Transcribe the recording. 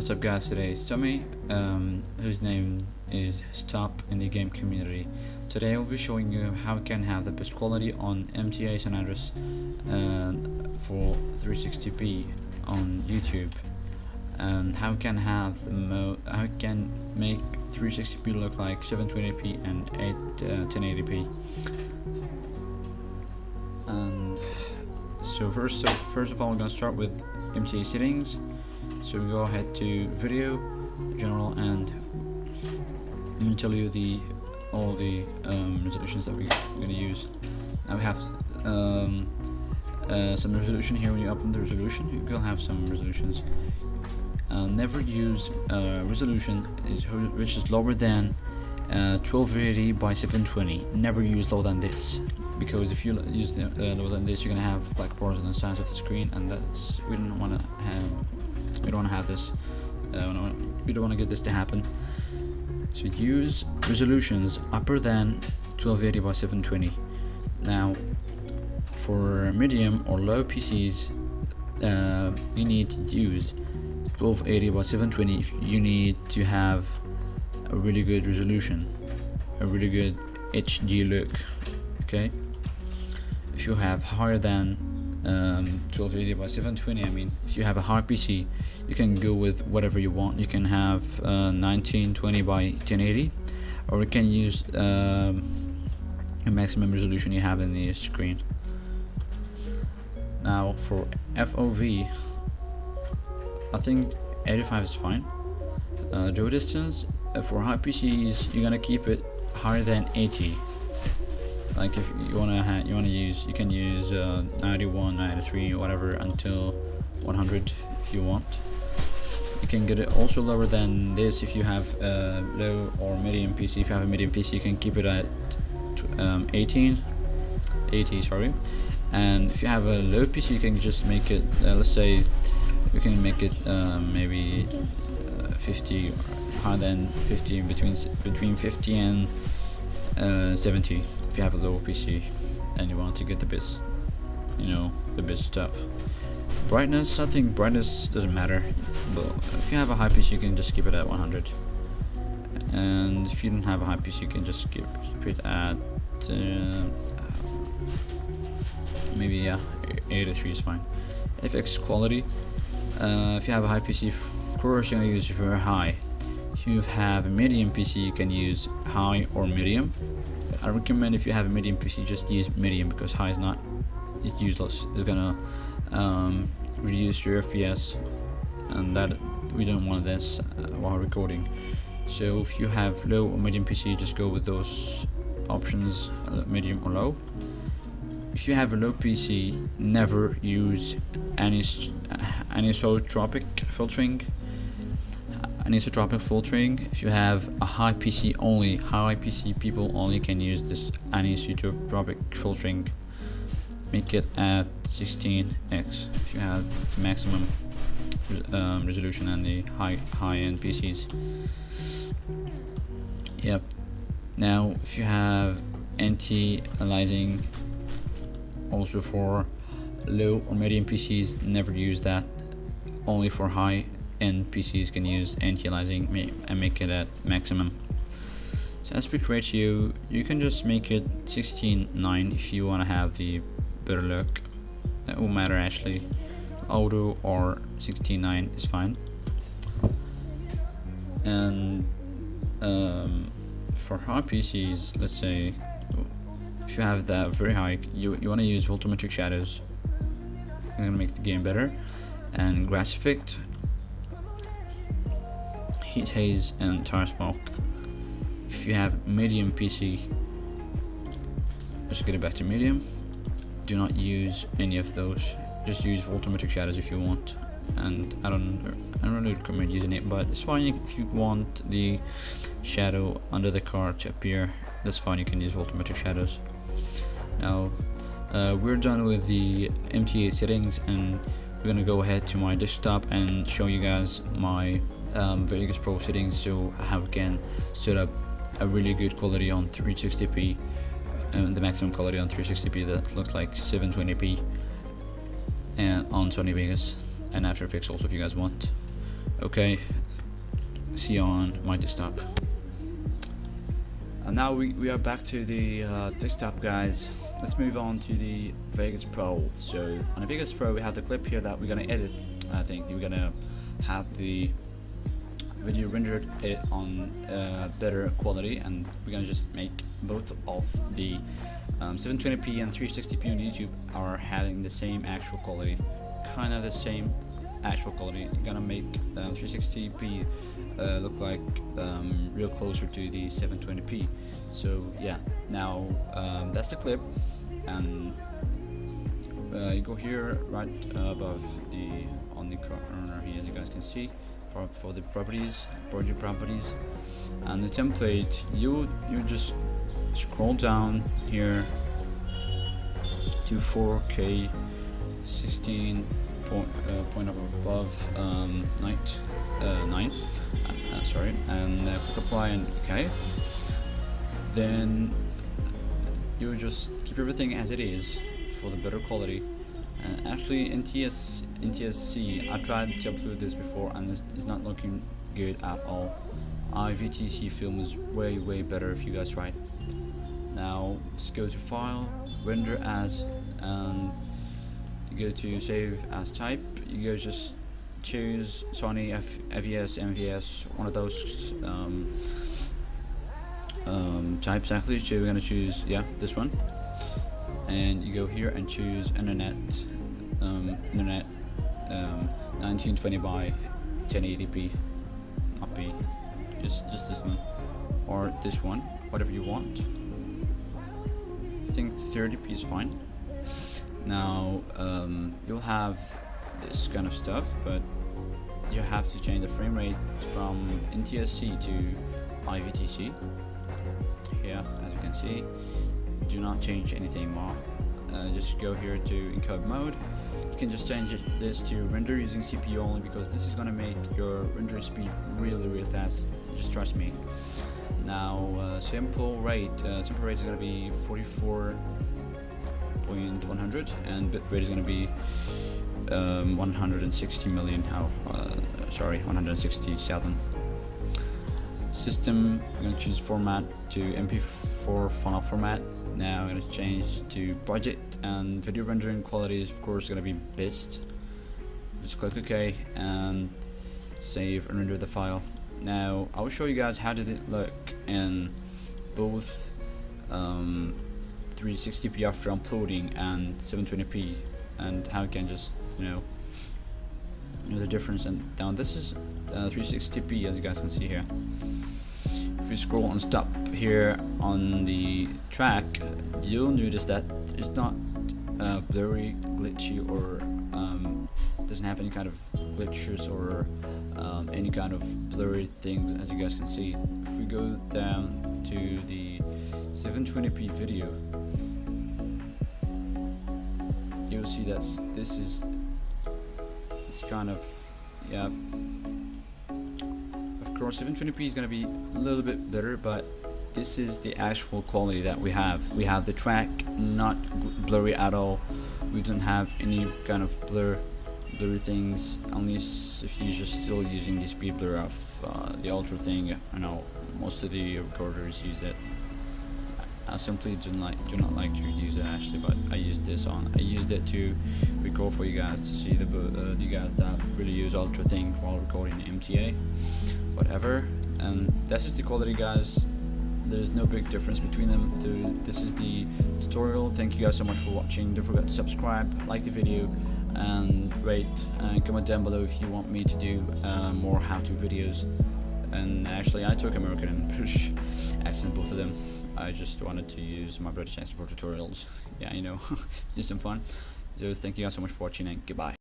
What's up guys, today is Tommy, whose name is Stop in the game community. Today I will be showing you how we can have the best quality on MTA San Andreas for 360p on YouTube, and how we can have how we can make 360p look like 720p and 1080p. And so first of all, we're gonna start with MTA settings. So we go ahead to video, general, and let me tell you all the resolutions that we're going to use. Now we have some resolution here. When you open the resolution, you will have some resolutions. Never use resolution which is lower than 1280 by 720. Never use lower than this, because if you use lower than this, you're going to have black bars on the sides of the screen, and we don't want to have. We don't want to have this. We don't want to get this to happen. So use resolutions upper than 1280 by 720. Now, for medium or low PCs, you need to use 1280 by 720 if you need to have a really good resolution, a really good HD look. Okay. If you have higher than 1280 by 720, I mean, if you have a hard PC, you can go with whatever you want. You can have 1920 by 1080, or you can use a maximum resolution you have in the screen. Now for FOV, I think 85 is fine. Draw distance for high PCs, you're gonna keep it higher than 80. Like if you wanna use, you can use 91, 93, whatever, until 100 if you want. You can get it also lower than this if you have a low or medium PC. If you have a medium PC, you can keep it at 80, sorry. And if you have a low PC, you can just make it, let's say, you can make it maybe 50, higher than 50, between 50 and 70. If you have a low PC and you want to get the best, the best stuff. Brightness, I think brightness doesn't matter, but if you have a high PC, you can just keep it at 100. And if you don't have a high PC, you can just keep it at maybe 83 is fine. FX quality, if you have a high PC, of course you're gonna use very high. If you have a medium PC, you can use high or medium. I recommend, if you have a medium PC, just use medium, because high is it's useless. It's gonna reduce your FPS, and that we don't want this while recording. So if you have low or medium PC, just go with those options, medium or low. If you have a low PC, never use anisotropic filtering. Anisotropic filtering. If you have a high PC, only high PC people only can use this anisotropic filtering. Make it at 16x if you have maximum resolution and the high-end PCs. Yep. Now if you have anti-aliasing, also for low or medium PCs, never use that. Only for high-end PCs can use anti-aliasing and make it at maximum. So aspect ratio, you can just make it 16:9 if you want to have the better look. That won't matter actually. Auto or 16:9 is fine. And for high PCs, let's say if you have that very high, you want to use volumetric shadows. I'm gonna make the game better. And grass effect, heat haze, and tire smoke. If you have medium PC, let's get it back to medium. Do not use any of those. Just use volumetric shadows if you want. And I don't really recommend using it, but it's fine if you want the shadow under the car to appear. That's fine. You can use volumetric shadows. Now we're done with the MTA settings, and we're gonna go ahead to my desktop and show you guys my Vegas Pro settings, so how we can set up a really good quality on 360p. The maximum quality on 360p that looks like 720p, and on Sony Vegas and After Effects also if you guys want. Okay, see you on my desktop. And now we are back to the desktop, guys. Let's move on to the Vegas Pro. So on the Vegas Pro, we have the clip here that we're gonna edit. I think we're gonna have the video rendered it on better quality, and we're gonna just make both of the 720p and 360p on YouTube are having the same actual quality, kind of the same actual quality. You're gonna make 360p look like real closer to the 720p. So yeah, now that's the clip, and you go here right above the on the corner here, as you guys can see, for the properties, project properties, and the template. You just scroll down here to 4K 16 point up above 9 sorry, and click apply and OK. Then you just keep everything as it is for the better quality. And actually NTSC, I tried to upload this before and it's not looking good at all. IVTC film is way better if you guys try it. Now let's go to file, render as, and you go to save as type. You go just choose Sony FES, MVS, one of those types actually. So we're gonna choose this one, and you go here and choose internet 1920 by 1080p, not B, just this one or this one, whatever you want. I think 30p is fine. Now you'll have this kind of stuff, but you have to change the frame rate from NTSC to IVTC. Here, as you can see, do not change anything more. Just go here to encode mode. You can just change this to render using CPU only, because this is going to make your rendering speed really fast, just trust me. Now sample rate is going to be 44.100, and bit rate is going to be 160 million. 167. System, I'm going to choose format to MP4 file format. Now I'm going to change to project, and video rendering quality is of course going to be best. Just click OK and save and render the file. Now I will show you guys how did it look in both 360p after uploading and 720p, and how you can just know the difference. And now this is 360p, as you guys can see here. If you scroll and stop here on the track, you'll notice that it's not blurry, glitchy, or doesn't have any kind of glitches or any kind of blurry things, as you guys can see. If we go down to the 720p video, you'll see that it's kind of, yeah, of course 720p is going to be a little bit better, but this is the actual quality that we have. We have the track not blurry at all. We don't have any kind of blurry things, unless if you're just still using the speed blur of the ultra thing. I know most of the recorders use it. I simply do not like to use it actually, but I used it to record for you guys, to see the guys that really use ultra thing while recording MTA, whatever. And this is the quality, guys. There's no big difference between them. This is the tutorial. Thank you guys so much for watching. Don't forget to subscribe, like the video, and rate, and comment down below if you want me to do more how-to videos. And actually I took American and British accent, both of them. I just wanted to use my British accent for tutorials. Yeah, you know, do some fun. So thank you guys so much for watching, and goodbye.